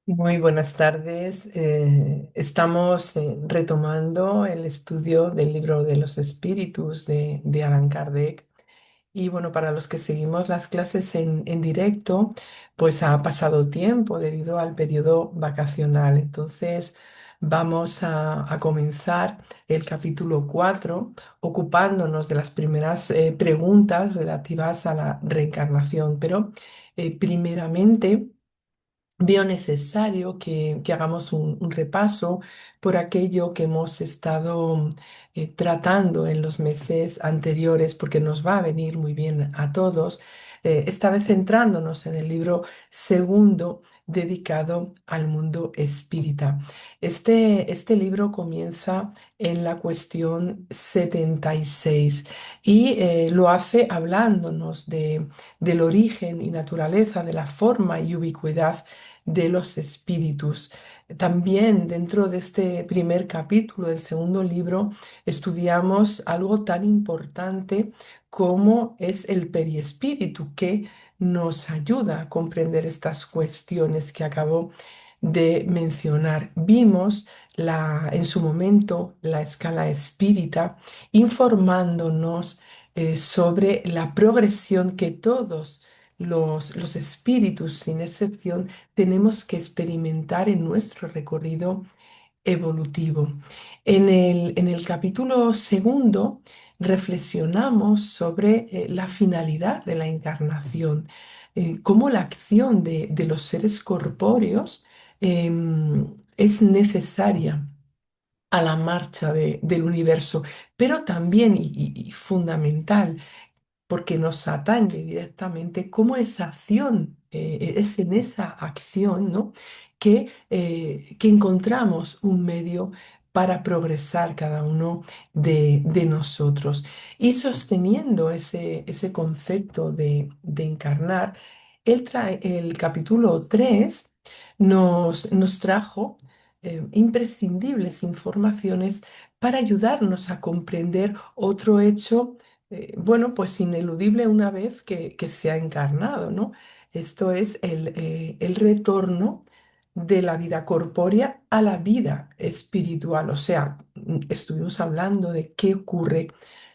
Muy buenas tardes. Estamos retomando el estudio del libro de los espíritus de Allan Kardec. Y bueno, para los que seguimos las clases en directo, pues ha pasado tiempo debido al periodo vacacional. Entonces vamos a comenzar el capítulo 4 ocupándonos de las primeras preguntas relativas a la reencarnación. Pero primeramente... Veo necesario que hagamos un repaso por aquello que hemos estado tratando en los meses anteriores, porque nos va a venir muy bien a todos, esta vez centrándonos en el libro segundo dedicado al mundo espírita. Este libro comienza en la cuestión 76 y lo hace hablándonos del origen y naturaleza, de la forma y ubicuidad de los espíritus. También dentro de este primer capítulo del segundo libro estudiamos algo tan importante como es el periespíritu, que nos ayuda a comprender estas cuestiones que acabo de mencionar. Vimos en su momento la escala espírita informándonos sobre la progresión que todos los espíritus, sin excepción, tenemos que experimentar en nuestro recorrido evolutivo. En el capítulo segundo reflexionamos sobre la finalidad de la encarnación, cómo la acción de los seres corpóreos es necesaria a la marcha del universo, pero también y fundamental porque nos atañe directamente cómo esa acción, es en esa acción, ¿no? que encontramos un medio para progresar cada uno de nosotros. Y sosteniendo ese concepto de encarnar, el capítulo 3 nos trajo imprescindibles informaciones para ayudarnos a comprender otro hecho bueno, pues ineludible una vez que se ha encarnado, ¿no? Esto es el retorno de la vida corpórea a la vida espiritual. O sea, estuvimos hablando de qué ocurre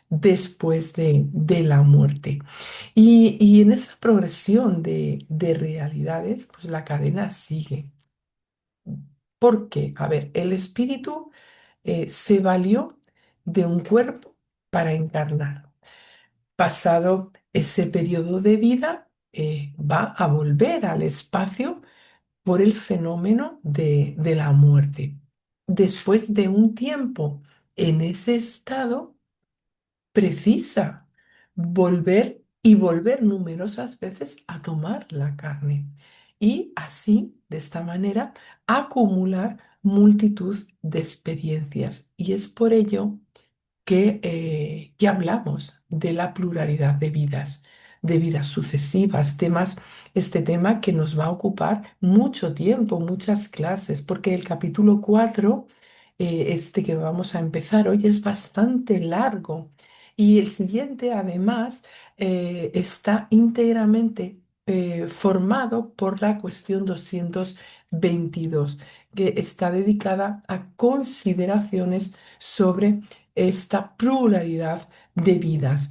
después de la muerte. Y en esa progresión de realidades, pues la cadena sigue. ¿Por qué? A ver, el espíritu se valió de un cuerpo para encarnar. Pasado ese periodo de vida, va a volver al espacio por el fenómeno de la muerte. Después de un tiempo en ese estado, precisa volver y volver numerosas veces a tomar la carne y así, de esta manera, acumular multitud de experiencias. Y es por ello que hablamos de la pluralidad de vidas sucesivas, este tema que nos va a ocupar mucho tiempo, muchas clases, porque el capítulo 4 este que vamos a empezar hoy, es bastante largo y el siguiente, además, está íntegramente formado por la cuestión 222, que está dedicada a consideraciones sobre esta pluralidad de vidas.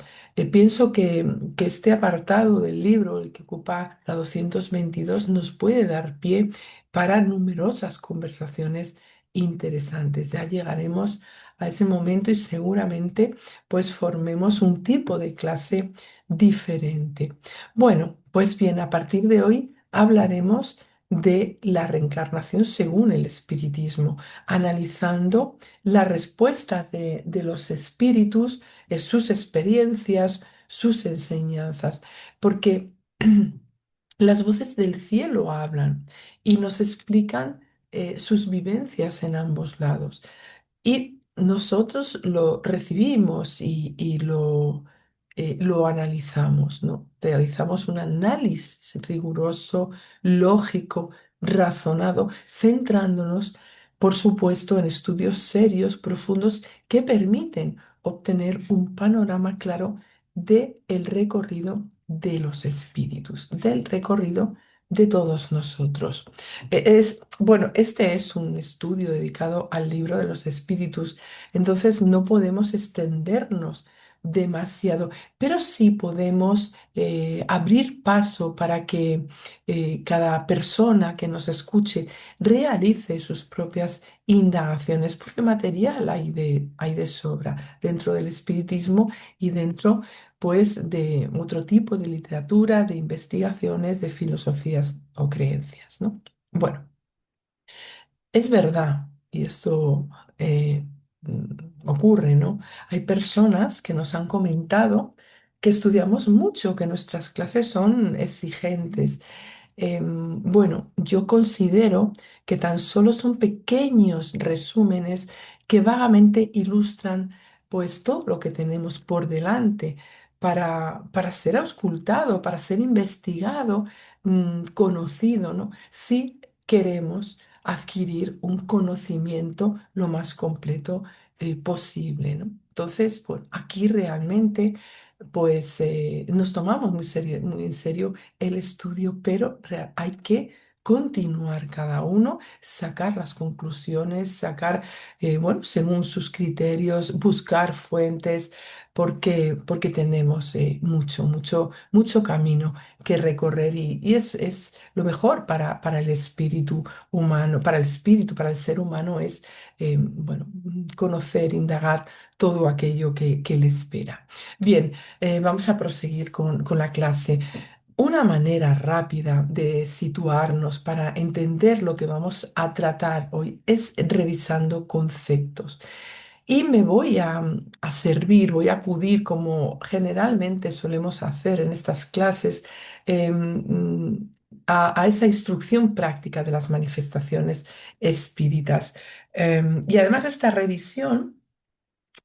Pienso que este apartado del libro, el que ocupa la 222, nos puede dar pie para numerosas conversaciones interesantes. Ya llegaremos a ese momento y seguramente pues formemos un tipo de clase diferente. Bueno, pues bien, a partir de hoy hablaremos de la reencarnación según el espiritismo, analizando la respuesta de los espíritus, sus experiencias, sus enseñanzas, porque las voces del cielo hablan y nos explican sus vivencias en ambos lados. Y nosotros lo recibimos y lo analizamos, ¿no? Realizamos un análisis riguroso, lógico, razonado, centrándonos, por supuesto, en estudios serios, profundos, que permiten obtener un panorama claro del recorrido de los espíritus, del recorrido de todos nosotros. Bueno, este es un estudio dedicado al libro de los espíritus, entonces no podemos extendernos demasiado, pero sí podemos abrir paso para que cada persona que nos escuche realice sus propias indagaciones, porque material hay de sobra dentro del espiritismo y dentro pues de otro tipo de literatura, de investigaciones, de filosofías o creencias, ¿no? Bueno, es verdad, y esto ocurre, ¿no? Hay personas que nos han comentado que estudiamos mucho, que nuestras clases son exigentes. Bueno, yo considero que tan solo son pequeños resúmenes que vagamente ilustran pues todo lo que tenemos por delante para ser auscultado, para ser investigado, conocido, ¿no? Si queremos adquirir un conocimiento lo más completo posible, ¿no? Entonces, bueno, aquí realmente pues nos tomamos muy en serio el estudio, pero hay que continuar cada uno, sacar las conclusiones, sacar, bueno, según sus criterios, buscar fuentes, porque tenemos mucho camino que recorrer y es lo mejor para el espíritu humano, para el espíritu, para el ser humano es, bueno, conocer, indagar todo aquello que le espera. Bien, vamos a proseguir con la clase. Una manera rápida de situarnos para entender lo que vamos a tratar hoy es revisando conceptos. Y me voy a servir, voy a acudir como generalmente solemos hacer en estas clases, a esa instrucción práctica de las manifestaciones espíritas. Y además esta revisión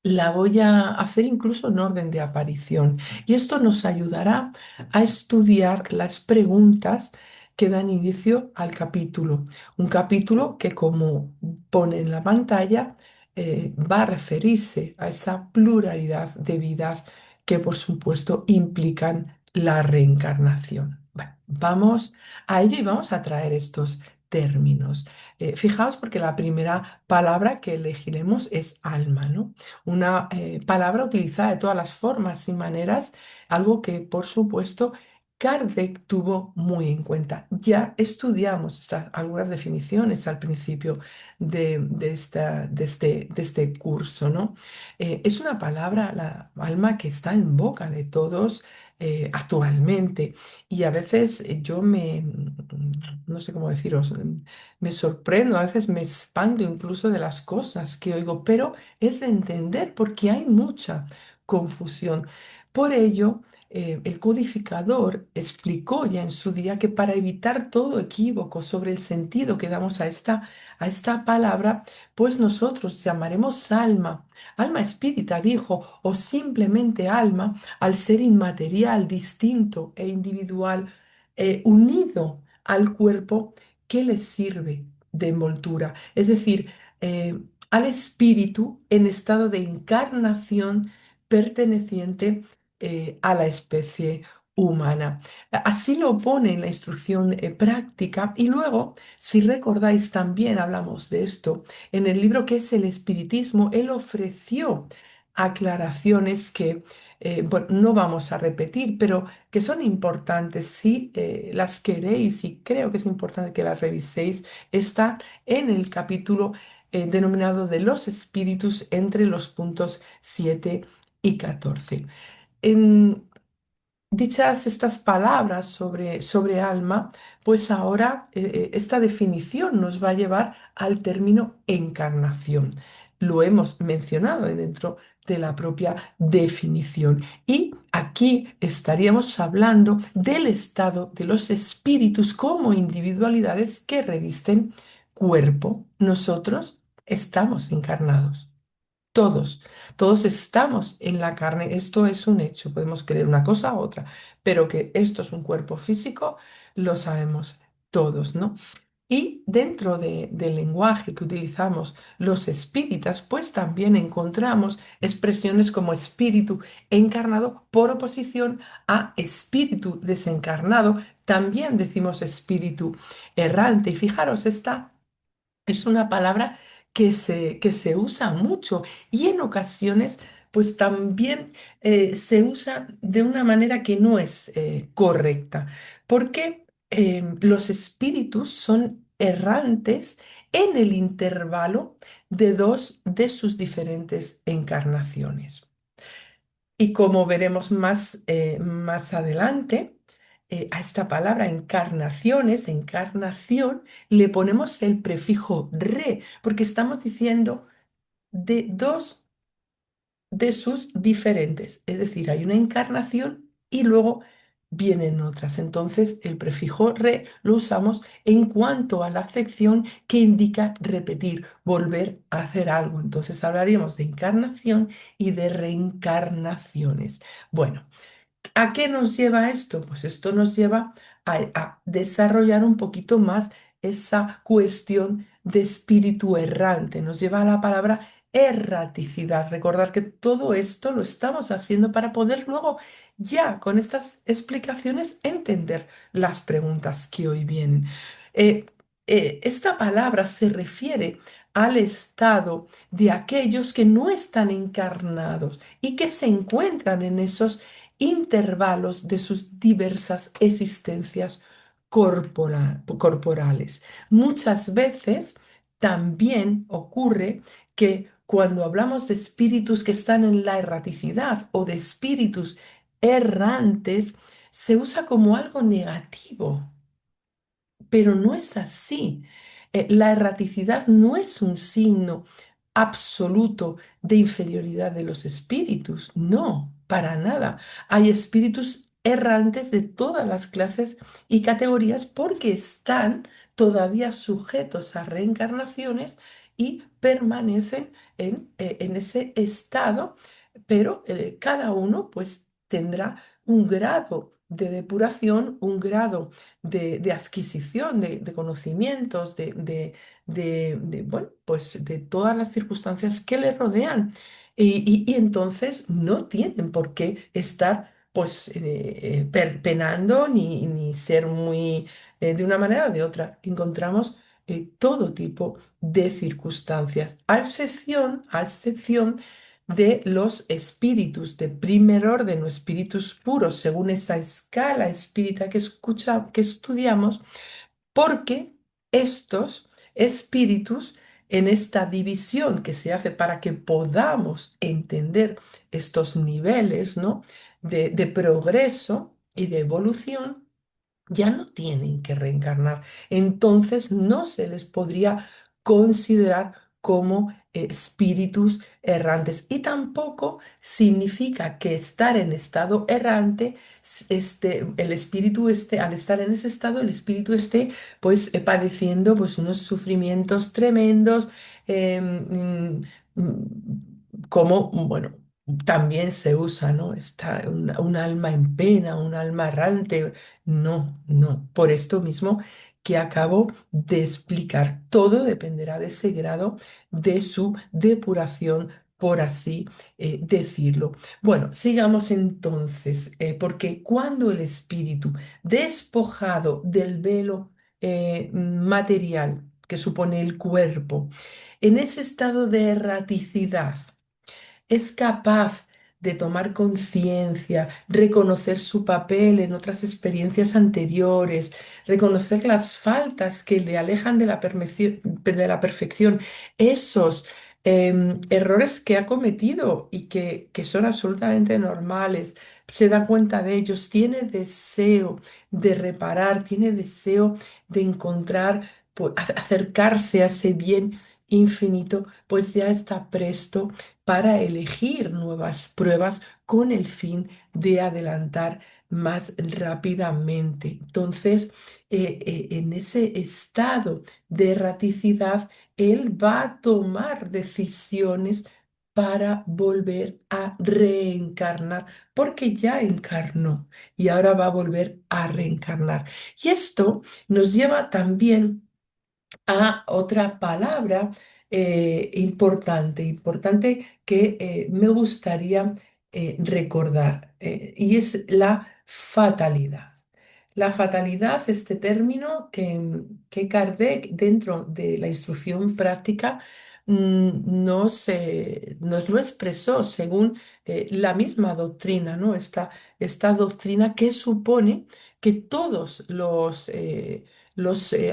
la voy a hacer incluso en orden de aparición. Y esto nos ayudará a estudiar las preguntas que dan inicio al capítulo. Un capítulo que, como pone en la pantalla, va a referirse a esa pluralidad de vidas que, por supuesto, implican la reencarnación. Bueno, vamos a ello y vamos a traer estos términos. Fijaos porque la primera palabra que elegiremos es alma, ¿no? Una palabra utilizada de todas las formas y maneras, algo que por supuesto Kardec tuvo muy en cuenta. Ya estudiamos algunas definiciones al principio de este curso, ¿no? Es una palabra, la alma, que está en boca de todos actualmente y a veces yo no sé cómo deciros, me sorprendo, a veces me espanto incluso de las cosas que oigo, pero es de entender porque hay mucha confusión. Por ello, el codificador explicó ya en su día que para evitar todo equívoco sobre el sentido que damos a esta palabra, pues nosotros llamaremos alma, alma espírita, dijo, o simplemente alma, al ser inmaterial, distinto e individual, unido al cuerpo que le sirve de envoltura. Es decir, al espíritu en estado de encarnación perteneciente a la especie humana. Así lo pone en la instrucción práctica y luego, si recordáis, también hablamos de esto en el libro que es el Espiritismo. Él ofreció aclaraciones que, bueno, no vamos a repetir, pero que son importantes si las queréis, y creo que es importante que las reviséis. Está en el capítulo denominado de los espíritus entre los puntos 7 y 14. En, Dichas estas palabras sobre alma, pues ahora esta definición nos va a llevar al término encarnación. Lo hemos mencionado dentro de la propia definición. Y aquí estaríamos hablando del estado de los espíritus como individualidades que revisten cuerpo. Nosotros estamos encarnados. Todos, todos estamos en la carne. Esto es un hecho. Podemos creer una cosa u otra, pero que esto es un cuerpo físico, lo sabemos todos, ¿no? Y dentro del lenguaje que utilizamos los espíritas, pues también encontramos expresiones como espíritu encarnado por oposición a espíritu desencarnado, también decimos espíritu errante. Y fijaros, esta es una palabra que se usa mucho y en ocasiones pues también se usa de una manera que no es correcta, porque los espíritus son errantes en el intervalo de dos de sus diferentes encarnaciones. Y como veremos más adelante, a esta palabra encarnaciones, encarnación, le ponemos el prefijo re, porque estamos diciendo de dos de sus diferentes. Es decir, hay una encarnación y luego vienen otras. Entonces, el prefijo re lo usamos en cuanto a la acepción que indica repetir, volver a hacer algo. Entonces, hablaríamos de encarnación y de reencarnaciones. Bueno. ¿A qué nos lleva esto? Pues esto nos lleva a desarrollar un poquito más esa cuestión de espíritu errante. Nos lleva a la palabra erraticidad. Recordar que todo esto lo estamos haciendo para poder luego, ya con estas explicaciones, entender las preguntas que hoy vienen. Eh, esta palabra se refiere al estado de aquellos que no están encarnados y que se encuentran en esos intervalos de sus diversas existencias corporales. Muchas veces también ocurre que cuando hablamos de espíritus que están en la erraticidad o de espíritus errantes, se usa como algo negativo, pero no es así. La erraticidad no es un signo absoluto de inferioridad de los espíritus. No, para nada. Hay espíritus errantes de todas las clases y categorías porque están todavía sujetos a reencarnaciones y permanecen en ese estado, pero cada uno pues tendrá un grado de depuración, un grado de adquisición de conocimientos, bueno, pues de todas las circunstancias que le rodean. Y entonces no tienen por qué estar pues penando ni ser muy de una manera o de otra. Encontramos todo tipo de circunstancias, a excepción de los espíritus de primer orden o espíritus puros, según esa escala espírita que estudiamos, porque estos espíritus, en esta división que se hace para que podamos entender estos niveles, ¿no? de progreso y de evolución, ya no tienen que reencarnar. Entonces no se les podría considerar como espíritus errantes. Y tampoco significa que estar en estado errante, el espíritu esté, al estar en ese estado, el espíritu esté pues padeciendo pues unos sufrimientos tremendos, como, bueno, también se usa, ¿no? Está un alma en pena, un alma errante. No, no. Por esto mismo que acabo de explicar, todo dependerá de ese grado de su depuración, por así decirlo. Bueno, sigamos entonces, porque cuando el espíritu, despojado del velo material que supone el cuerpo, en ese estado de erraticidad, es capaz de tomar conciencia, reconocer su papel en otras experiencias anteriores, reconocer las faltas que le alejan de la perfección, esos errores que ha cometido y que son absolutamente normales. Se da cuenta de ellos, tiene deseo de reparar, tiene deseo de encontrar, pues, acercarse a ese bien infinito, pues ya está presto para elegir nuevas pruebas con el fin de adelantar más rápidamente. Entonces, en ese estado de erraticidad, él va a tomar decisiones para volver a reencarnar, porque ya encarnó y ahora va a volver a reencarnar. Y esto nos lleva también a otra palabra importante que me gustaría recordar, y es la fatalidad. La fatalidad, este término que Kardec dentro de la instrucción práctica nos lo expresó según la misma doctrina, ¿no? Esta doctrina que supone que todos los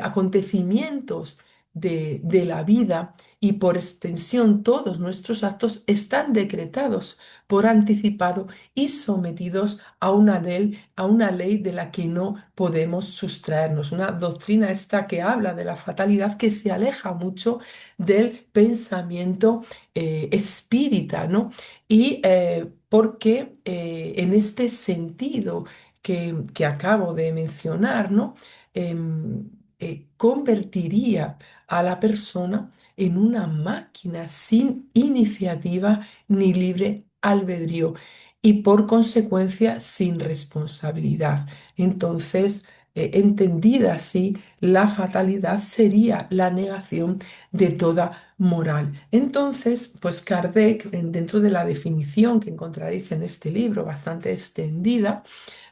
acontecimientos de la vida y por extensión todos nuestros actos están decretados por anticipado y sometidos a una ley de la que no podemos sustraernos. Una doctrina esta que habla de la fatalidad que se aleja mucho del pensamiento espírita, ¿no? Y porque en este sentido que acabo de mencionar, ¿no? Convertiría a la persona en una máquina sin iniciativa ni libre albedrío y por consecuencia sin responsabilidad. Entonces, entendida así, la fatalidad sería la negación de toda moral. Entonces, pues Kardec, dentro de la definición que encontraréis en este libro, bastante extendida,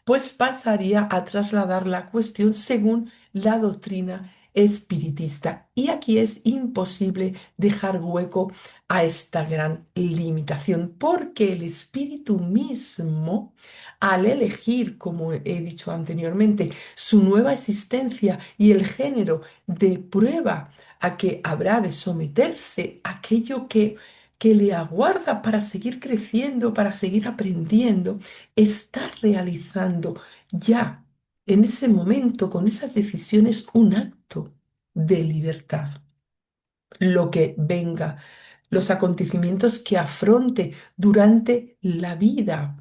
pues pasaría a trasladar la cuestión según la doctrina espiritista. Y aquí es imposible dejar hueco a esta gran limitación, porque el espíritu mismo, al elegir, como he dicho anteriormente, su nueva existencia y el género de prueba a que habrá de someterse, aquello que le aguarda para seguir creciendo, para seguir aprendiendo, está realizando ya en ese momento, con esas decisiones, un acto de libertad. Lo que venga, los acontecimientos que afronte durante la vida,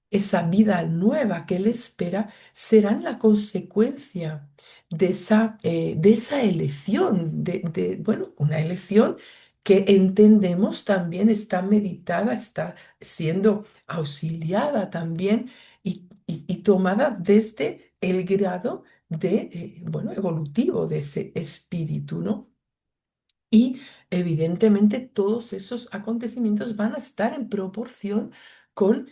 esa vida nueva que le espera, serán la consecuencia de esa elección, bueno, una elección que entendemos también está meditada, está siendo auxiliada también y tomada desde el grado bueno, evolutivo de ese espíritu, ¿no? Y evidentemente todos esos acontecimientos van a estar en proporción con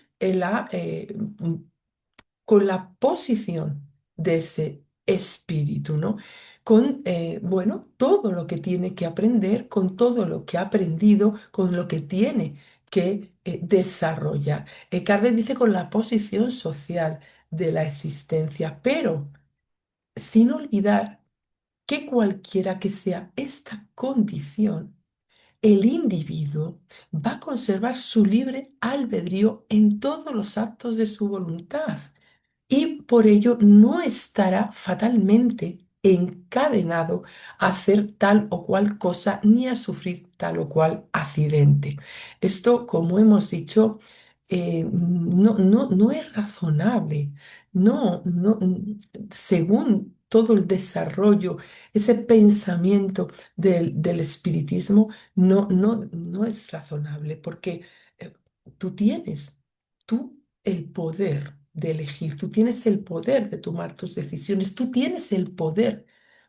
con la posición de ese espíritu, ¿no? Con, bueno, todo lo que tiene que aprender, con todo lo que ha aprendido, con lo que tiene que desarrollar. Kardec dice con la posición social de la existencia, pero sin olvidar que cualquiera que sea esta condición, el individuo va a conservar su libre albedrío en todos los actos de su voluntad y por ello no estará fatalmente encadenado a hacer tal o cual cosa ni a sufrir tal o cual accidente. Esto, como hemos dicho, no es razonable. Según todo el desarrollo, ese pensamiento del espiritismo, no es razonable porque eh, tú tienes, tú el poder de elegir, tú tienes el poder de tomar tus decisiones, tú tienes el poder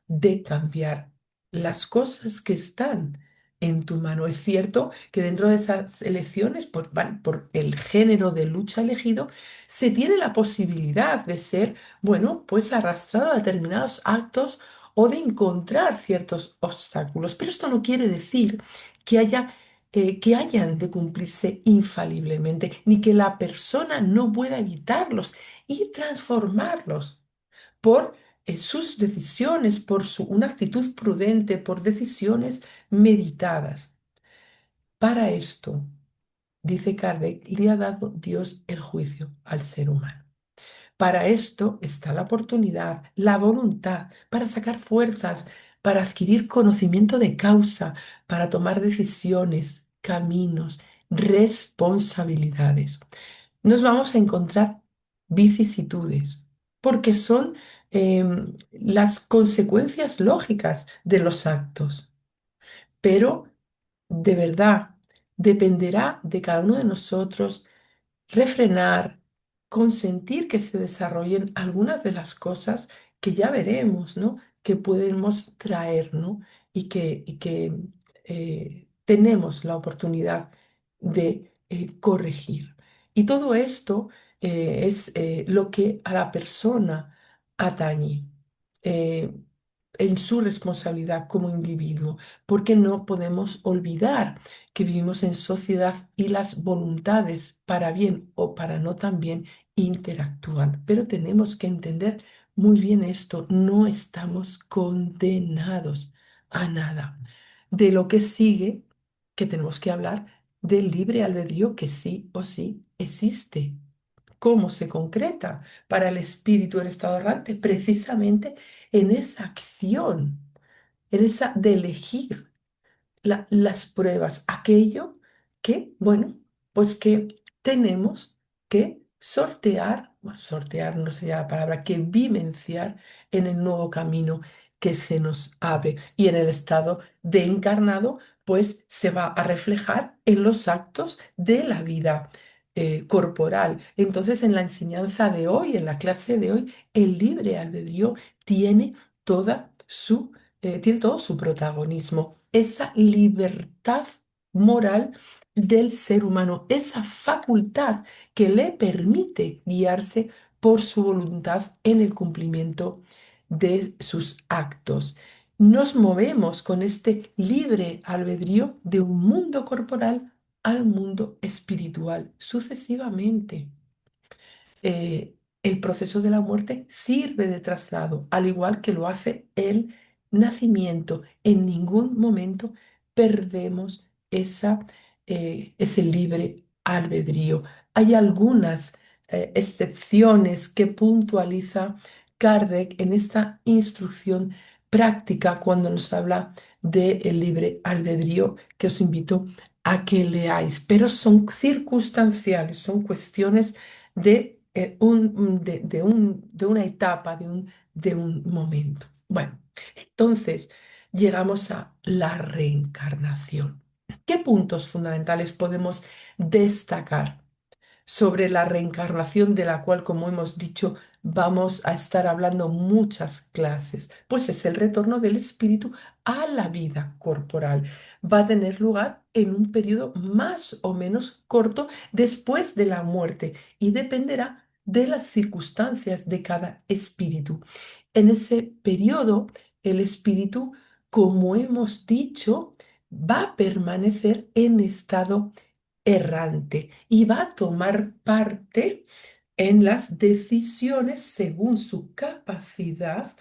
de cambiar las cosas que están en tu mano. Es cierto que dentro de esas elecciones, por el género de lucha elegido, se tiene la posibilidad de ser, bueno, pues arrastrado a determinados actos o de encontrar ciertos obstáculos. Pero esto no quiere decir que que hayan de cumplirse infaliblemente, ni que la persona no pueda evitarlos y transformarlos por sus decisiones, una actitud prudente, por decisiones meditadas. Para esto, dice Kardec, le ha dado Dios el juicio al ser humano. Para esto está la oportunidad, la voluntad, para sacar fuerzas, para adquirir conocimiento de causa, para tomar decisiones, caminos, responsabilidades. Nos vamos a encontrar vicisitudes, porque son las consecuencias lógicas de los actos. Pero de verdad dependerá de cada uno de nosotros refrenar, consentir que se desarrollen algunas de las cosas que ya veremos, ¿no? Que podemos traer, ¿no? Y que tenemos la oportunidad de corregir. Y todo esto es lo que a la persona atañe eh, en su responsabilidad como individuo, porque no podemos olvidar que vivimos en sociedad y las voluntades para bien o para no también interactúan. Pero tenemos que entender muy bien esto, no estamos condenados a nada. De lo que sigue, que tenemos que hablar del libre albedrío que sí o sí existe. ¿Cómo se concreta para el espíritu el estado errante? Precisamente en esa acción, en esa de elegir las pruebas, aquello que, bueno, pues que tenemos que sortear, bueno, sortear no sería la palabra, que vivenciar en el nuevo camino que se nos abre. Y en el estado de encarnado, pues se va a reflejar en los actos de la vida corporal. Entonces, en la enseñanza de hoy, en la clase de hoy, el libre albedrío tiene tiene todo su protagonismo, esa libertad moral del ser humano, esa facultad que le permite guiarse por su voluntad en el cumplimiento de sus actos. Nos movemos con este libre albedrío de un mundo corporal al mundo espiritual, sucesivamente. El proceso de la muerte sirve de traslado, al igual que lo hace el nacimiento. En ningún momento perdemos ese libre albedrío. Hay algunas excepciones que puntualiza Kardec en esta instrucción práctica cuando nos habla del libre albedrío, que os invito a que leáis, pero son circunstanciales, son cuestiones de una etapa, de un momento. Bueno, entonces llegamos a la reencarnación. ¿Qué puntos fundamentales podemos destacar sobre la reencarnación de la cual, como hemos dicho, vamos a estar hablando muchas clases? Pues es el retorno del espíritu a la vida corporal. Va a tener lugar en un periodo más o menos corto después de la muerte y dependerá de las circunstancias de cada espíritu. En ese periodo, el espíritu, como hemos dicho, va a permanecer en estado errante y va a tomar parte en las decisiones según su capacidad,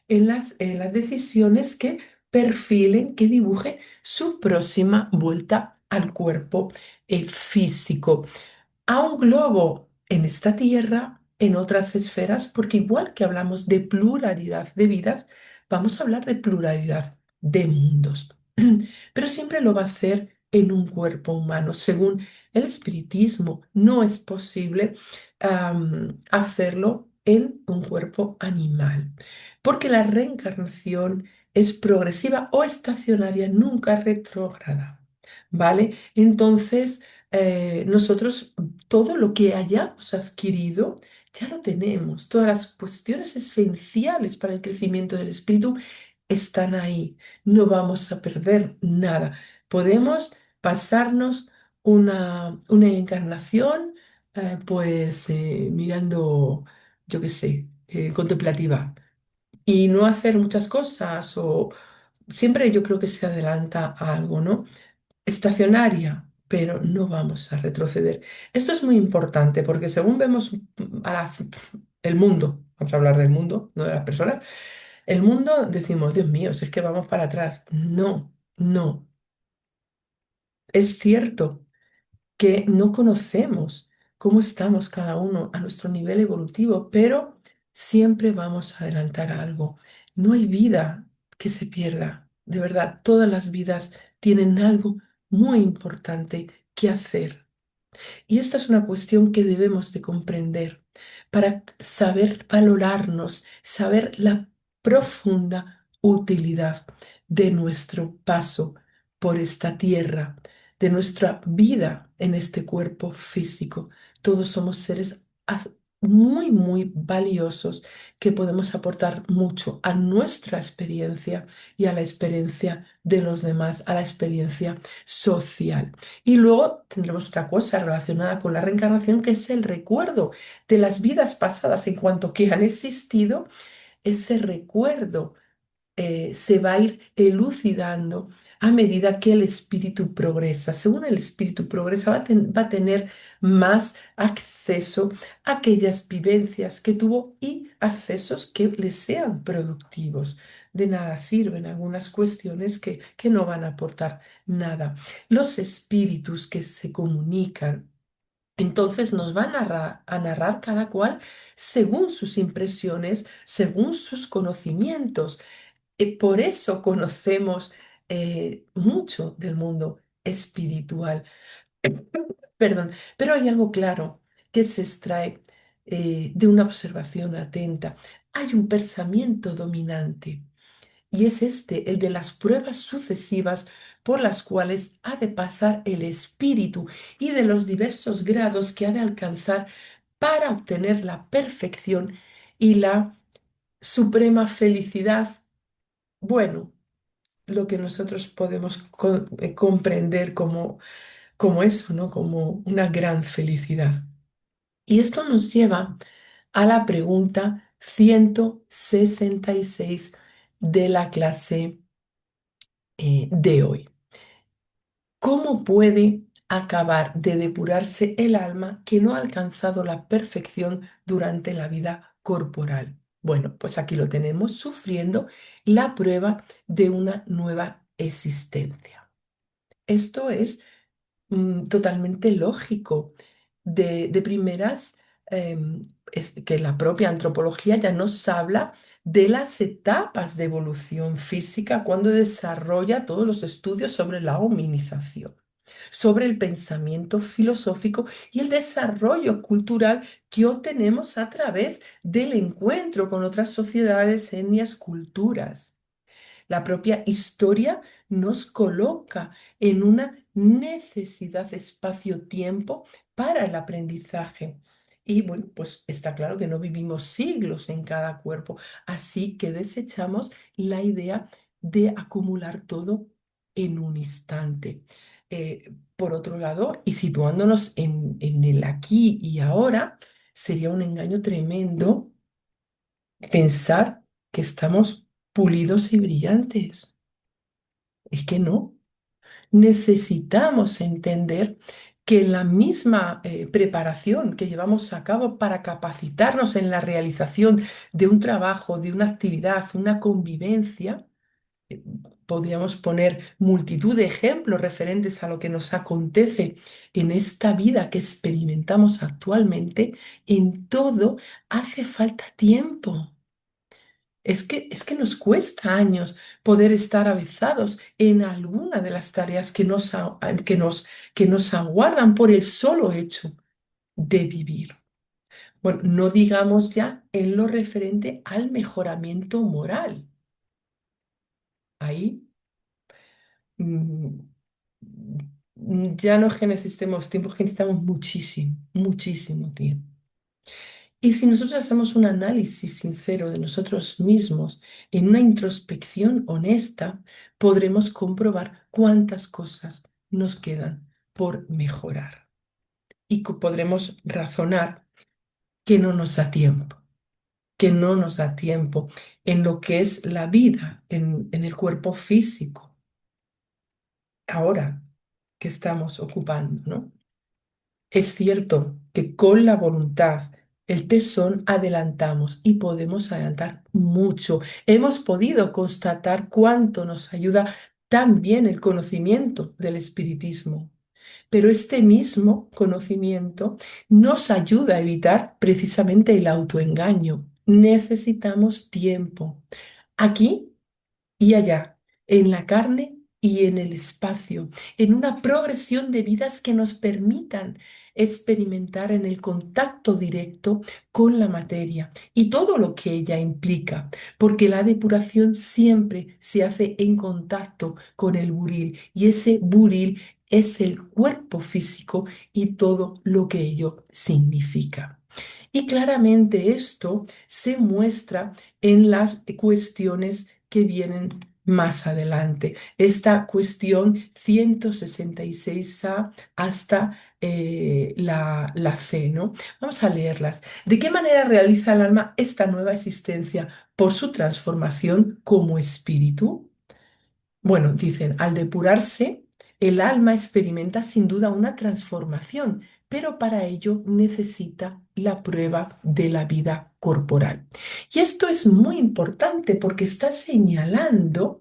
en las decisiones que perfilen, que dibuje su próxima vuelta al cuerpo físico, a un globo en esta tierra, en otras esferas, porque igual que hablamos de pluralidad de vidas, vamos a hablar de pluralidad de mundos. Pero siempre lo va a hacer en un cuerpo humano. Según el espiritismo, no es posible hacerlo en un cuerpo animal, porque la reencarnación es progresiva o estacionaria, nunca retrógrada. ¿Vale? Entonces, nosotros todo lo que hayamos adquirido ya lo tenemos. Todas las cuestiones esenciales para el crecimiento del espíritu están ahí. No vamos a perder nada. Podemos pasarnos una encarnación, pues mirando, yo qué sé, contemplativa y no hacer muchas cosas o siempre yo creo que se adelanta a algo, ¿no? Estacionaria, pero no vamos a retroceder. Esto es muy importante porque según vemos el mundo, vamos a hablar del mundo, no de las personas, el mundo decimos, Dios mío, si es que vamos para atrás. No, no, es cierto que no conocemos cómo estamos cada uno a nuestro nivel evolutivo, pero siempre vamos a adelantar algo. No hay vida que se pierda. De verdad, todas las vidas tienen algo muy importante que hacer. Y esta es una cuestión que debemos de comprender para saber valorarnos, saber la profunda utilidad de nuestro paso por esta tierra, de nuestra vida en este cuerpo físico. Todos somos seres muy, muy valiosos que podemos aportar mucho a nuestra experiencia y a la experiencia de los demás, a la experiencia social. Y luego tendremos otra cosa relacionada con la reencarnación, que es el recuerdo de las vidas pasadas en cuanto que han existido. Ese recuerdo se va a ir elucidando a medida que el espíritu progresa. Según el espíritu progresa, va a tener más acceso a aquellas vivencias que tuvo y accesos que le sean productivos. De nada sirven algunas cuestiones que no van a aportar nada. Los espíritus que se comunican. Entonces nos van a narrar cada cual según sus impresiones, según sus conocimientos. Por eso conocemos mucho del mundo espiritual. Perdón, pero hay algo claro que se extrae de una observación atenta. Hay un pensamiento dominante y es este, el de las pruebas sucesivas por las cuales ha de pasar el espíritu y de los diversos grados que ha de alcanzar para obtener la perfección y la suprema felicidad. Bueno, lo que nosotros podemos comprender como eso, ¿no? Como una gran felicidad. Y esto nos lleva a la pregunta 166 de la clase de hoy. ¿Cómo puede acabar de depurarse el alma que no ha alcanzado la perfección durante la vida corporal? Bueno, pues aquí lo tenemos sufriendo la prueba de una nueva existencia. Esto es totalmente lógico. De primeras, es que la propia antropología ya nos habla de las etapas de evolución física cuando desarrolla todos los estudios sobre la hominización, sobre el pensamiento filosófico y el desarrollo cultural que obtenemos a través del encuentro con otras sociedades, etnias, culturas. La propia historia nos coloca en una necesidad de espacio-tiempo para el aprendizaje. Y bueno, pues está claro que no vivimos siglos en cada cuerpo, así que desechamos la idea de acumular todo en un instante. Por otro lado, y situándonos en el aquí y ahora, sería un engaño tremendo pensar que estamos pulidos y brillantes. Es que no. Necesitamos entender que la misma preparación que llevamos a cabo para capacitarnos en la realización de un trabajo, de una actividad, una convivencia, eh, podríamos poner multitud de ejemplos referentes a lo que nos acontece en esta vida que experimentamos actualmente, en todo hace falta tiempo. Es que nos cuesta años poder estar avezados en alguna de las tareas que nos aguardan por el solo hecho de vivir. Bueno, no digamos ya en lo referente al mejoramiento moral. Ahí mm, ya no es que necesitemos tiempo, es que necesitamos muchísimo, muchísimo tiempo. Y si nosotros hacemos un análisis sincero de nosotros mismos, en una introspección honesta, podremos comprobar cuántas cosas nos quedan por mejorar. Y podremos razonar que no nos da tiempo, que no nos da tiempo en lo que es la vida, en el cuerpo físico, ahora que estamos ocupando, ¿no? Es cierto que con la voluntad, el tesón, adelantamos y podemos adelantar mucho. Hemos podido constatar cuánto nos ayuda también el conocimiento del espiritismo. Pero este mismo conocimiento nos ayuda a evitar precisamente el autoengaño. Necesitamos tiempo. Aquí y allá, en la carne y en el espacio, en una progresión de vidas que nos permitan experimentar en el contacto directo con la materia y todo lo que ella implica, porque la depuración siempre se hace en contacto con el buril y ese buril es el cuerpo físico y todo lo que ello significa. Y claramente esto se muestra en las cuestiones que vienen más adelante. Esta cuestión 166a hasta la C, ¿no? Vamos a leerlas. ¿De qué manera realiza el alma esta nueva existencia por su transformación como espíritu? Bueno, dicen, al depurarse, el alma experimenta sin duda una transformación, pero para ello necesita la prueba de la vida corporal. Y esto es muy importante porque está señalando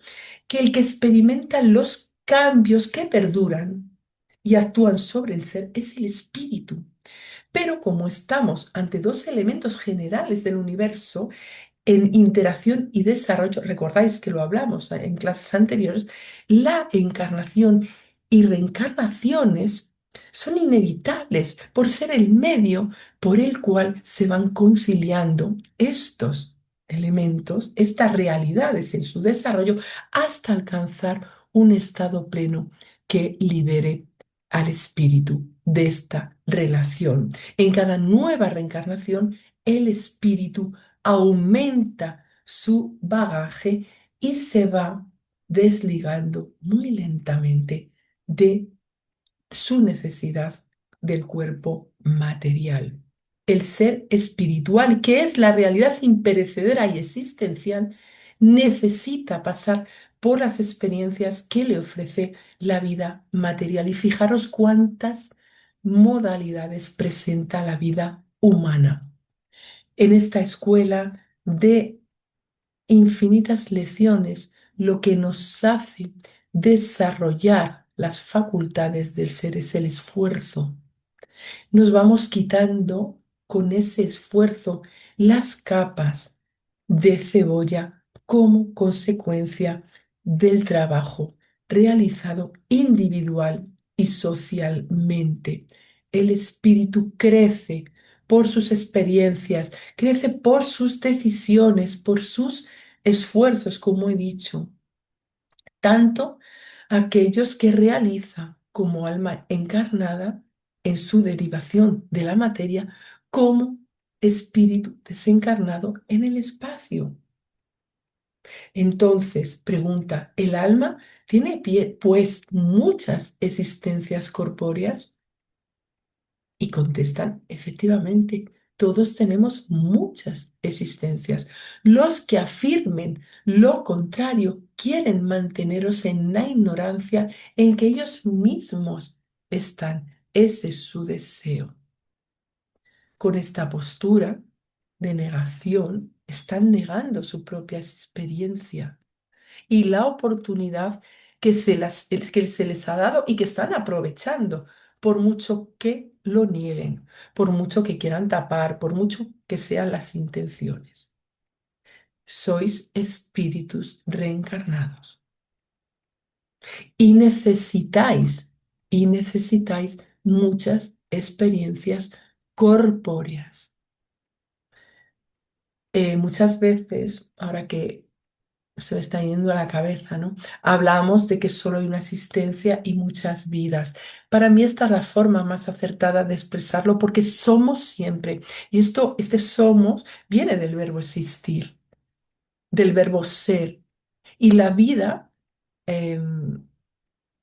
que el que experimenta los cambios que perduran y actúan sobre el ser es el espíritu. Pero como estamos ante dos elementos generales del universo, en interacción y desarrollo, recordáis que lo hablamos en clases anteriores, la encarnación y reencarnaciones son inevitables por ser el medio por el cual se van conciliando estos elementos, estas realidades en su desarrollo, hasta alcanzar un estado pleno que libere al espíritu de esta relación. En cada nueva reencarnación, el espíritu aumenta su bagaje y se va desligando muy lentamente de su necesidad del cuerpo material. El ser espiritual, que es la realidad imperecedera y existencial, necesita pasar por las experiencias que le ofrece la vida material. Y fijaros cuántas modalidades presenta la vida humana. En esta escuela de infinitas lecciones, lo que nos hace desarrollar las facultades del ser es el esfuerzo. Nos vamos quitando con ese esfuerzo las capas de cebolla como consecuencia del trabajo realizado individual y socialmente. El espíritu crece por sus experiencias, crece por sus decisiones, por sus esfuerzos, como he dicho, tanto aquellos que realiza como alma encarnada en su derivación de la materia, como espíritu desencarnado en el espacio. Entonces, pregunta, ¿el alma tiene pues muchas existencias corpóreas? Y contestan, efectivamente, todos tenemos muchas existencias. Los que afirmen lo contrario quieren manteneros en la ignorancia en que ellos mismos están. Ese es su deseo. Con esta postura de negación, están negando su propia experiencia y la oportunidad que se les ha dado y que están aprovechando, por mucho que lo nieguen, por mucho que quieran tapar, por mucho que sean las intenciones. Sois espíritus reencarnados y y necesitáis muchas experiencias corpóreas. Muchas veces, ahora que se me está yendo a la cabeza, ¿no? Hablamos de que solo hay una existencia y muchas vidas. Para mí esta es la forma más acertada de expresarlo porque somos siempre. Y este somos viene del verbo existir, del verbo ser. Y la vida, em,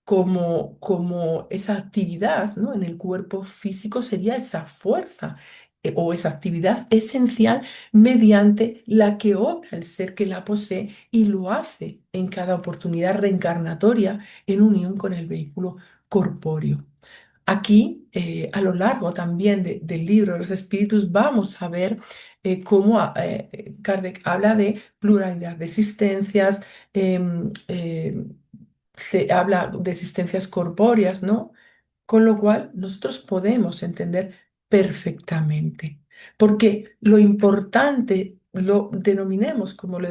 como esa actividad, ¿no? En el cuerpo físico sería esa fuerza o esa actividad esencial mediante la que obra el ser que la posee y lo hace en cada oportunidad reencarnatoria en unión con el vehículo corpóreo. Aquí, a lo largo también del libro de los espíritus, vamos a ver cómo Kardec habla de pluralidad de existencias, se habla de existencias corpóreas, ¿no? Con lo cual nosotros podemos entender perfectamente, porque lo importante lo denominemos como lo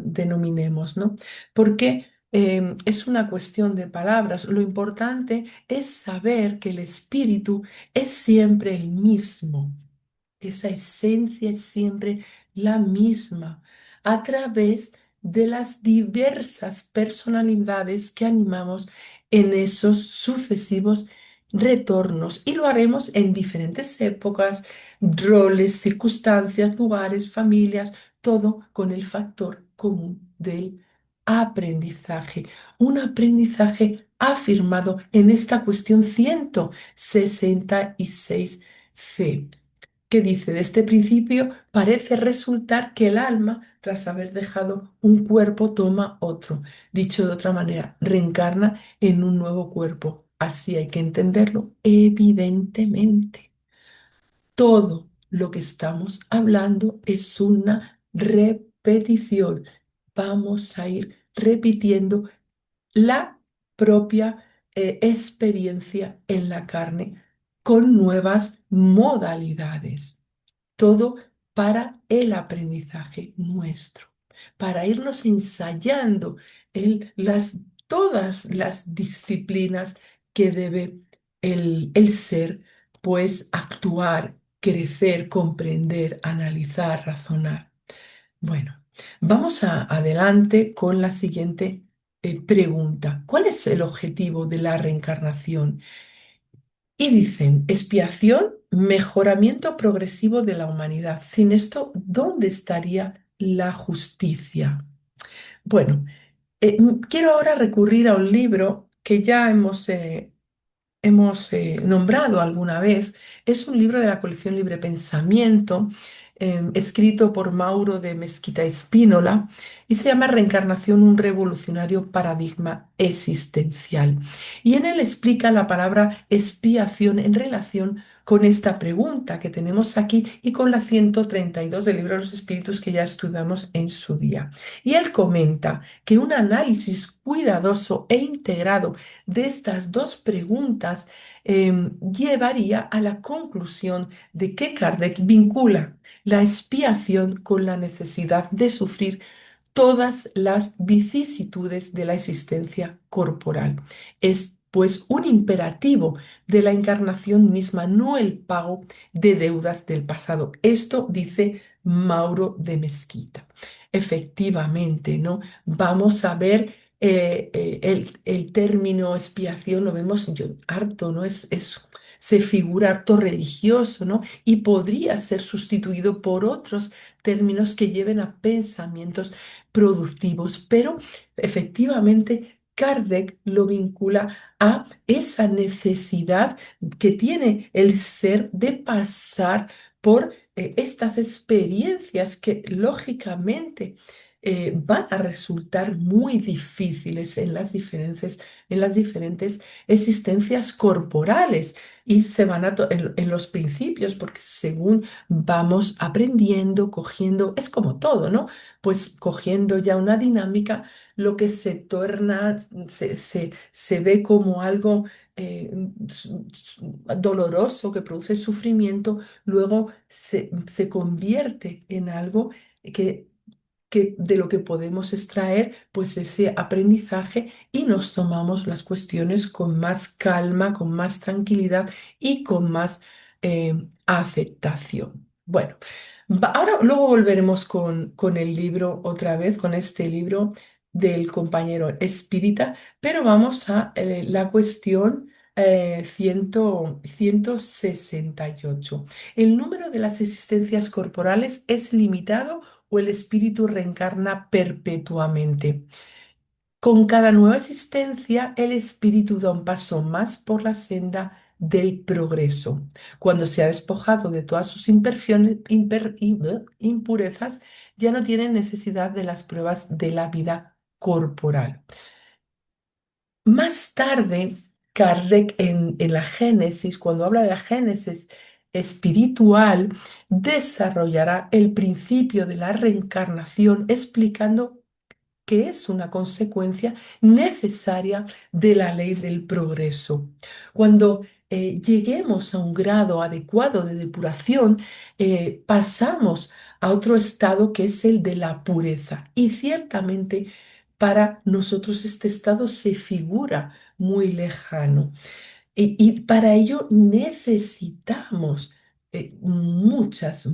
denominemos, ¿no? Porque es una cuestión de palabras. Lo importante es saber que el espíritu es siempre el mismo. Esa esencia es siempre la misma a través de las diversas personalidades que animamos en esos sucesivos retornos y lo haremos en diferentes épocas, roles, circunstancias, lugares, familias, todo con el factor común del aprendizaje. Un aprendizaje afirmado en esta cuestión 166c, que dice, de este principio parece resultar que el alma, tras haber dejado un cuerpo, toma otro. Dicho de otra manera, reencarna en un nuevo cuerpo. Así hay que entenderlo, evidentemente. Todo lo que estamos hablando es una repetición. Vamos a ir repitiendo la propia experiencia en la carne con nuevas modalidades. Todo para el aprendizaje nuestro, para irnos ensayando todas las disciplinas que debe el ser, pues actuar, crecer, comprender, analizar, razonar. Bueno, vamos adelante con la siguiente pregunta. ¿Cuál es el objetivo de la reencarnación? Y dicen, expiación, mejoramiento progresivo de la humanidad. Sin esto, ¿dónde estaría la justicia? Bueno, quiero ahora recurrir a un libro que ya hemos nombrado alguna vez. Es un libro de la colección Libre Pensamiento, escrito por Mauro de Mesquita Espínola, y se llama Reencarnación, un revolucionario paradigma existencial. Y en él explica la palabra expiación en relación con esta pregunta que tenemos aquí y con la 132 del libro de los Espíritus que ya estudiamos en su día. Y él comenta que un análisis cuidadoso e integrado de estas dos preguntas llevaría a la conclusión de que Kardec vincula la expiación con la necesidad de sufrir todas las vicisitudes de la existencia corporal. Es pues un imperativo de la encarnación misma, no el pago de deudas del pasado. Esto dice Mauro de Mesquita. Efectivamente, ¿no? Vamos a ver el término expiación, lo vemos yo harto, ¿no? Se figura harto religioso, ¿no? Y podría ser sustituido por otros términos que lleven a pensamientos productivos, pero efectivamente Kardec lo vincula a esa necesidad que tiene el ser de pasar por estas experiencias que lógicamente van a resultar muy difíciles en las diferentes existencias corporales y se van en los principios, porque según vamos aprendiendo, cogiendo, es como todo, ¿no? Pues cogiendo ya una dinámica, lo que se torna, se ve como algo doloroso que produce sufrimiento, luego se convierte en algo que de lo que podemos extraer pues ese aprendizaje y nos tomamos las cuestiones con más calma, con más tranquilidad y con más aceptación. Bueno, ahora luego volveremos con el libro otra vez, con este libro del compañero espírita, pero vamos a la cuestión 168. ¿El número de las existencias corporales es limitado o el espíritu reencarna perpetuamente? Con cada nueva existencia, el espíritu da un paso más por la senda del progreso. Cuando se ha despojado de todas sus impurezas, ya no tiene necesidad de las pruebas de la vida corporal. Más tarde, Kardec en la Génesis, cuando habla de la Génesis espiritual, desarrollará el principio de la reencarnación explicando que es una consecuencia necesaria de la ley del progreso. Cuando lleguemos a un grado adecuado de depuración, pasamos a otro estado que es el de la pureza. Y ciertamente para nosotros este estado se figura muy lejano. Y para ello necesitamos muchas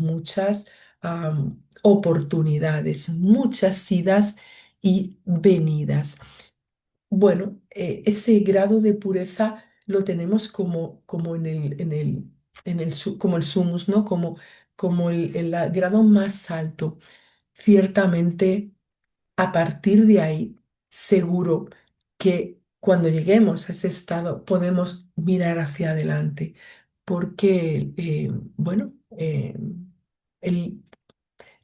oportunidades, muchas idas y venidas. Bueno, ese grado de pureza lo tenemos como en como el sumus, ¿no? Como el grado más alto. Ciertamente, a partir de ahí, seguro que cuando lleguemos a ese estado podemos mirar hacia adelante, porque, bueno, el,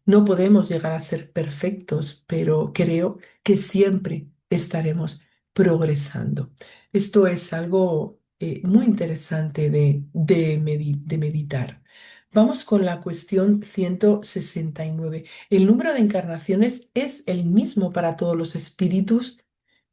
no podemos llegar a ser perfectos, pero creo que siempre estaremos progresando. Esto es algo muy interesante de meditar. Vamos con la cuestión 169. ¿El número de encarnaciones es el mismo para todos los espíritus?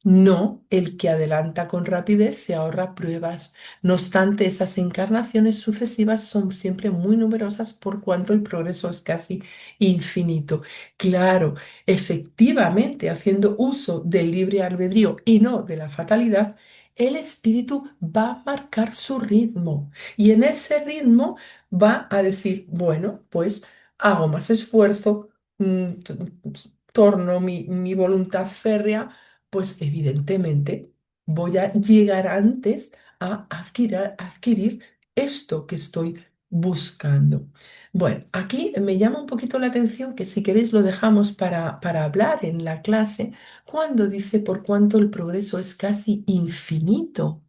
No, el que adelanta con rapidez se ahorra pruebas. No obstante, esas encarnaciones sucesivas son siempre muy numerosas por cuanto el progreso es casi infinito. Claro, efectivamente, haciendo uso del libre albedrío y no de la fatalidad, el espíritu va a marcar su ritmo y en ese ritmo va a decir, bueno, pues hago más esfuerzo, torno mi voluntad férrea, pues evidentemente voy a llegar antes a adquirir esto que estoy buscando. Bueno, aquí me llama un poquito la atención que si queréis lo dejamos para hablar en la clase, cuando dice por cuanto el progreso es casi infinito.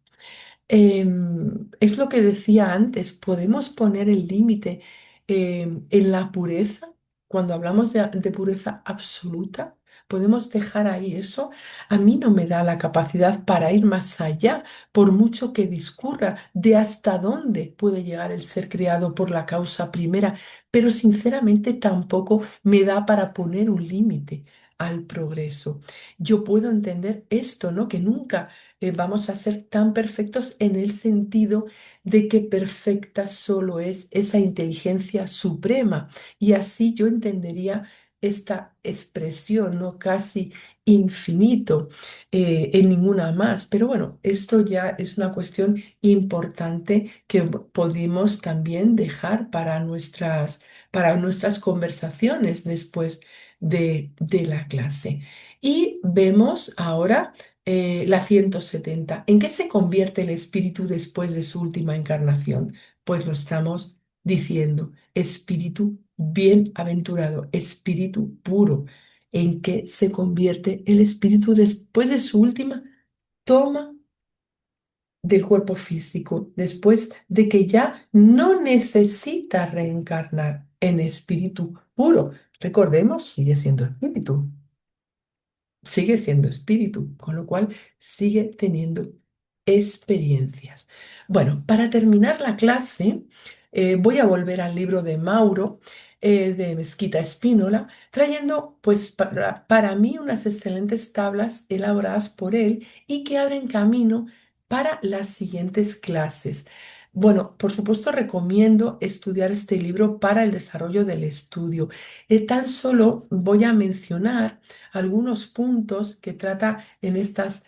Es lo que decía antes, podemos poner el límite en la pureza, cuando hablamos de pureza absoluta, podemos dejar ahí eso. A mí no me da la capacidad para ir más allá, por mucho que discurra de hasta dónde puede llegar el ser creado por la causa primera, pero sinceramente tampoco me da para poner un límite al progreso. Yo puedo entender esto, ¿no? Que nunca vamos a ser tan perfectos en el sentido de que perfecta solo es esa inteligencia suprema. Y así yo entendería esta expresión, ¿no? Casi infinito, en ninguna más. Pero bueno, esto ya es una cuestión importante que podemos también dejar para nuestras conversaciones después de la clase. Y vemos ahora la 170. ¿En qué se convierte el espíritu después de su última encarnación? Pues lo estamos diciendo, espíritu bienaventurado, espíritu puro. ¿En qué se convierte el espíritu después de su última toma del cuerpo físico, después de que ya no necesita reencarnar en espíritu puro? Recordemos, sigue siendo espíritu, sigue siendo espíritu, con lo cual sigue teniendo experiencias. Bueno, para terminar la clase, voy a volver al libro de Mauro, de Mezquita Espínola, trayendo pues para mí unas excelentes tablas elaboradas por él y que abren camino para las siguientes clases. Bueno, por supuesto recomiendo estudiar este libro para el desarrollo del estudio. Tan solo voy a mencionar algunos puntos que trata en estas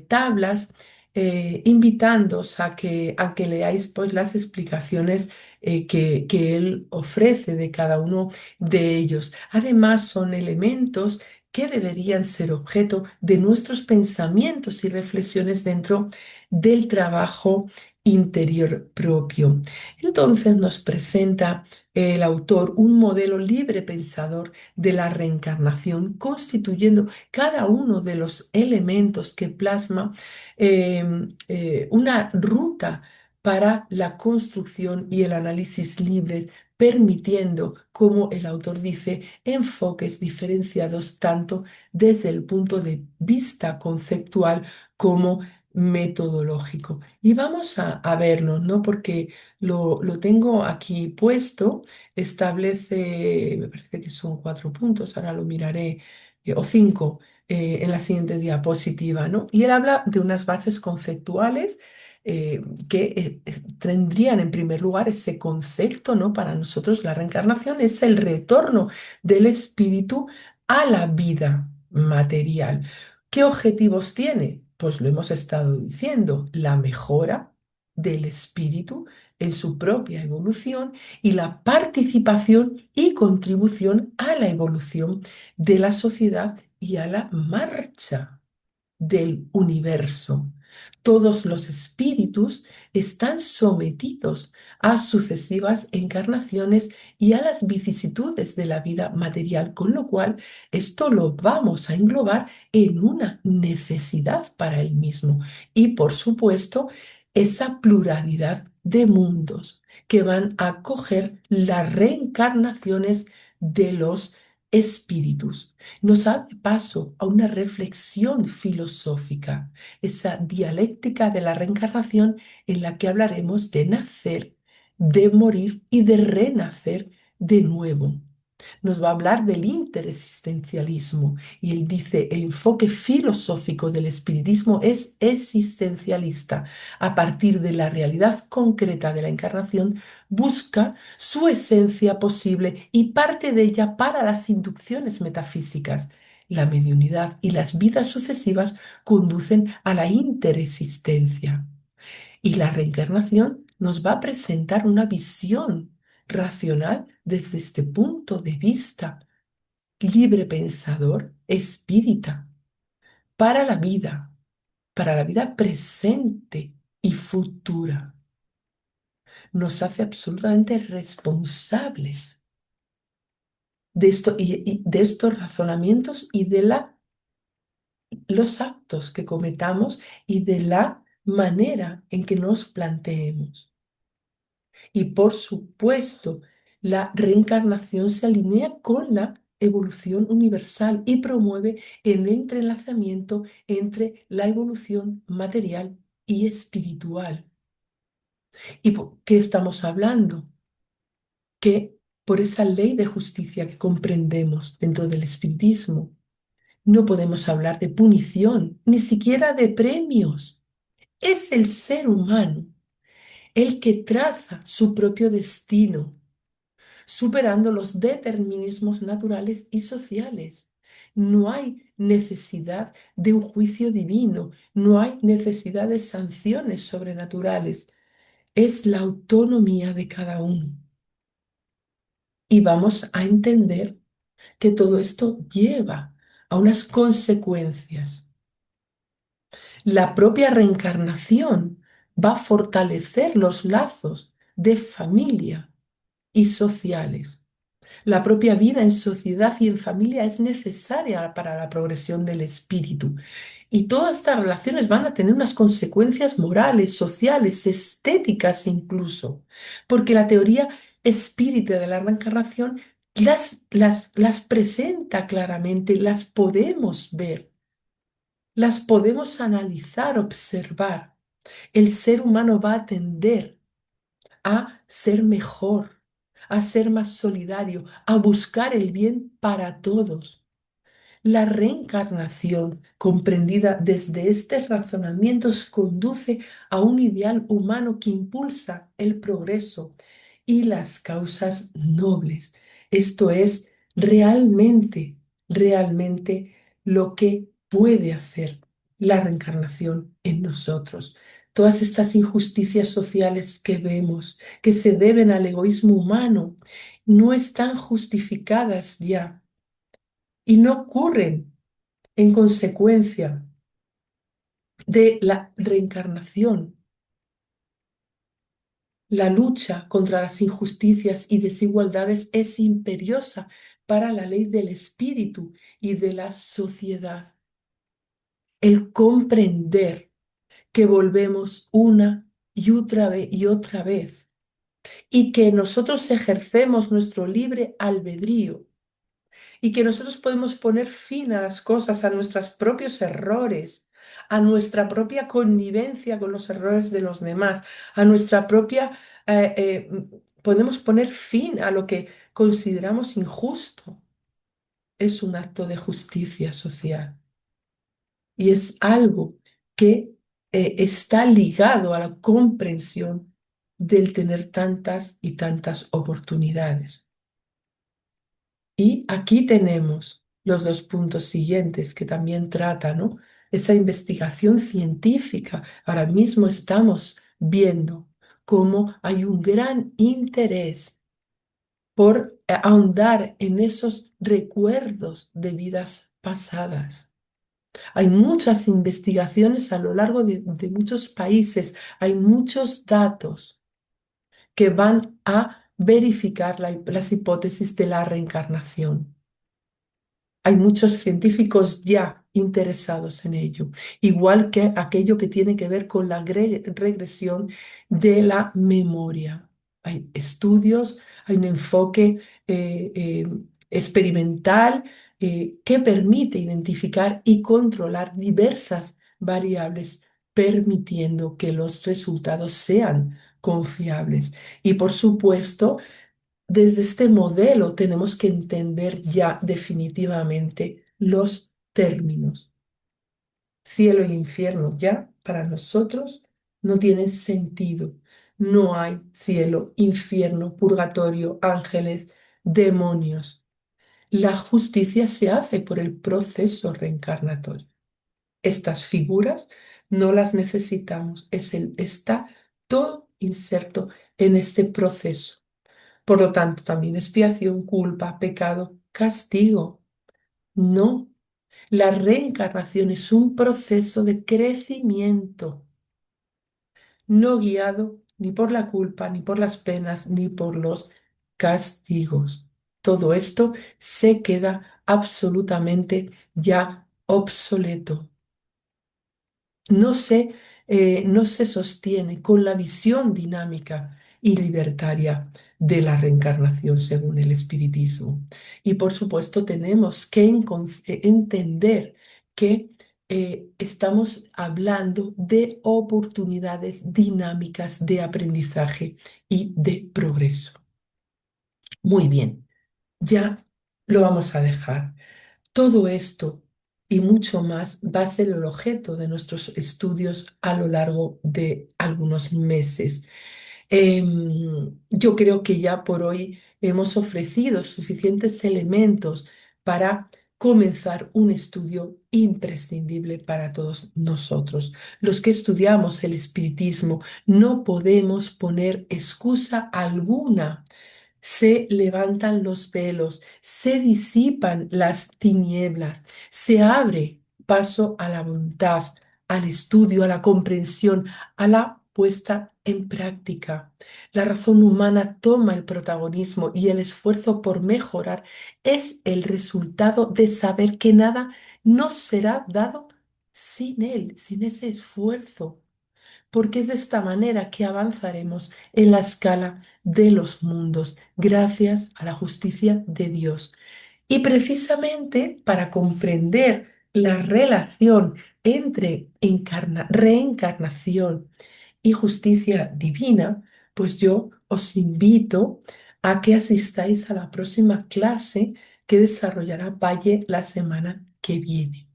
tablas, invitándoos a que leáis pues, las explicaciones que él ofrece de cada uno de ellos. Además, son elementos que deberían ser objeto de nuestros pensamientos y reflexiones dentro del trabajo interior propio. Entonces nos presenta el autor un modelo libre pensador de la reencarnación, constituyendo cada uno de los elementos que plasma una ruta para la construcción y el análisis libres, permitiendo, como el autor dice, enfoques diferenciados tanto desde el punto de vista conceptual como metodológico. Y vamos a verlo, ¿no? Porque lo tengo aquí puesto, establece, me parece que son 4 puntos, ahora lo miraré, o 5, en la siguiente diapositiva, ¿no? Y él habla de unas bases conceptuales que tendrían en primer lugar ese concepto, ¿no? Para nosotros la reencarnación es el retorno del espíritu a la vida material. ¿Qué objetivos tiene? Pues lo hemos estado diciendo, la mejora del espíritu en su propia evolución y la participación y contribución a la evolución de la sociedad y a la marcha del universo. Todos los espíritus están sometidos a sucesivas encarnaciones y a las vicisitudes de la vida material, con lo cual esto lo vamos a englobar en una necesidad para el mismo. Y por supuesto, esa pluralidad de mundos que van a acoger las reencarnaciones de los espíritus. Nos abre paso a una reflexión filosófica, esa dialéctica de la reencarnación en la que hablaremos de nacer, de morir y de renacer de nuevo. Nos va a hablar del interexistencialismo y él dice, el enfoque filosófico del espiritismo es existencialista. A partir de la realidad concreta de la encarnación, busca su esencia posible y parte de ella para las inducciones metafísicas. La mediunidad y las vidas sucesivas conducen a la interexistencia. Y la reencarnación nos va a presentar una visión racional desde este punto de vista libre pensador, espírita, para la vida presente y futura. Nos hace absolutamente responsables de esto y de estos razonamientos y de los actos que cometamos y de la manera en que nos planteemos. Y por supuesto, la reencarnación se alinea con la evolución universal y promueve el entrelazamiento entre la evolución material y espiritual. ¿Y por qué estamos hablando? Que por esa ley de justicia que comprendemos dentro del espiritismo, no podemos hablar de punición, ni siquiera de premios. Es el ser humano el que traza su propio destino, superando los determinismos naturales y sociales. No hay necesidad de un juicio divino, no hay necesidad de sanciones sobrenaturales. Es la autonomía de cada uno. Y vamos a entender que todo esto lleva a unas consecuencias. La propia reencarnación va a fortalecer los lazos de familia y sociales. La propia vida en sociedad y en familia es necesaria para la progresión del espíritu. Y todas estas relaciones van a tener unas consecuencias morales, sociales, estéticas incluso, porque la teoría espírita de la reencarnación las presenta claramente, las podemos ver, las podemos analizar, observar. El ser humano va a tender a ser mejor, a ser más solidario, a buscar el bien para todos. La reencarnación, comprendida desde estos razonamientos, conduce a un ideal humano que impulsa el progreso y las causas nobles. Esto es realmente lo que puede hacer la reencarnación en nosotros. Todas estas injusticias sociales que vemos, que se deben al egoísmo humano, no están justificadas ya y no ocurren en consecuencia de la reencarnación. La lucha contra las injusticias y desigualdades es imperiosa para la ley del espíritu y de la sociedad. El comprender que volvemos una y otra vez y que nosotros ejercemos nuestro libre albedrío y que nosotros podemos poner fin a las cosas, a nuestros propios errores, a nuestra propia connivencia con los errores de los demás, a nuestra propia... podemos poner fin a lo que consideramos injusto. Es un acto de justicia social y es algo que está ligado a la comprensión del tener tantas y tantas oportunidades. Y aquí tenemos los dos puntos siguientes que también trata, ¿no? Esa investigación científica. Ahora mismo estamos viendo cómo hay un gran interés por ahondar en esos recuerdos de vidas pasadas. Hay muchas investigaciones a lo largo de muchos países, hay muchos datos que van a verificar las hipótesis de la reencarnación. Hay muchos científicos ya interesados en ello, igual que aquello que tiene que ver con la regresión de la memoria. Hay estudios, hay un enfoque experimental que permite identificar y controlar diversas variables, permitiendo que los resultados sean confiables. Y por supuesto, desde este modelo tenemos que entender ya definitivamente los términos. Cielo e infierno ya para nosotros no tienen sentido. No hay cielo, infierno, purgatorio, ángeles, demonios. La justicia se hace por el proceso reencarnatorio. Estas figuras no las necesitamos. Está todo inserto en este proceso. Por lo tanto, también expiación, culpa, pecado, castigo. No, la reencarnación es un proceso de crecimiento, no guiado ni por la culpa, ni por las penas, ni por los castigos. Todo esto se queda absolutamente ya obsoleto. No se sostiene con la visión dinámica y libertaria de la reencarnación según el espiritismo. Y por supuesto tenemos que entender que estamos hablando de oportunidades dinámicas de aprendizaje y de progreso. Muy bien, ya lo vamos a dejar. Todo esto y mucho más va a ser el objeto de nuestros estudios a lo largo de algunos meses. Yo creo que ya por hoy hemos ofrecido suficientes elementos para comenzar un estudio imprescindible para todos nosotros. Los que estudiamos el espiritismo no podemos poner excusa alguna. Se levantan los velos, se disipan las tinieblas, se abre paso a la voluntad, al estudio, a la comprensión, a la puesta en práctica. La razón humana toma el protagonismo y el esfuerzo por mejorar es el resultado de saber que nada nos será dado sin él, sin ese esfuerzo, porque es de esta manera que avanzaremos en la escala de los mundos, gracias a la justicia de Dios. Y precisamente para comprender la relación entre reencarnación y justicia divina, pues yo os invito a que asistáis a la próxima clase que desarrollará Valle la semana que viene.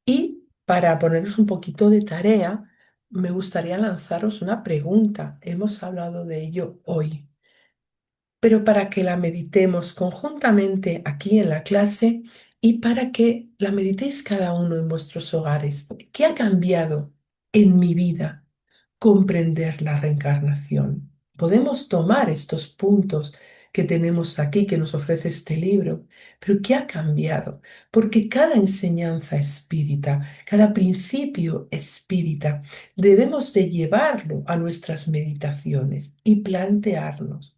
Y para poneros un poquito de tarea, me gustaría lanzaros una pregunta. Hemos hablado de ello hoy, pero para que la meditemos conjuntamente aquí en la clase y para que la meditéis cada uno en vuestros hogares. ¿Qué ha cambiado en mi vida comprender la reencarnación? Podemos tomar estos puntos que tenemos aquí, que nos ofrece este libro, pero ¿qué ha cambiado? Porque cada enseñanza espírita, cada principio espírita, debemos de llevarlo a nuestras meditaciones y plantearnos.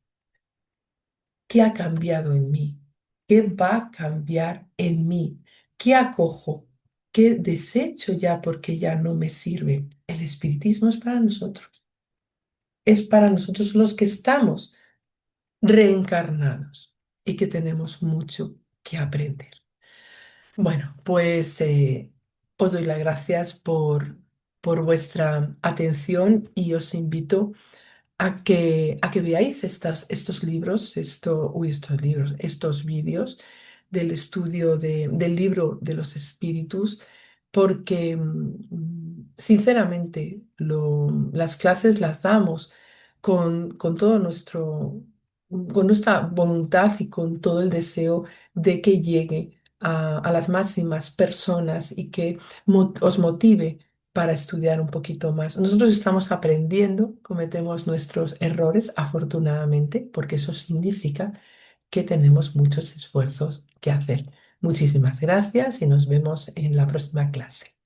¿Qué ha cambiado en mí? ¿Qué va a cambiar en mí? ¿Qué acojo? ¿Qué desecho ya porque ya no me sirve? El espiritismo es para nosotros. Es para nosotros los que estamos reencarnados y que tenemos mucho que aprender. Bueno, pues os doy las gracias por vuestra atención y os invito a que veáis estos libros, estos vídeos del estudio del libro de los espíritus, porque sinceramente las clases las damos con todo con nuestra voluntad y con todo el deseo de que llegue a las máximas personas y que os motive para estudiar un poquito más. Nosotros estamos aprendiendo, cometemos nuestros errores, afortunadamente, porque eso significa que tenemos muchos esfuerzos que hacer. Muchísimas gracias y nos vemos en la próxima clase.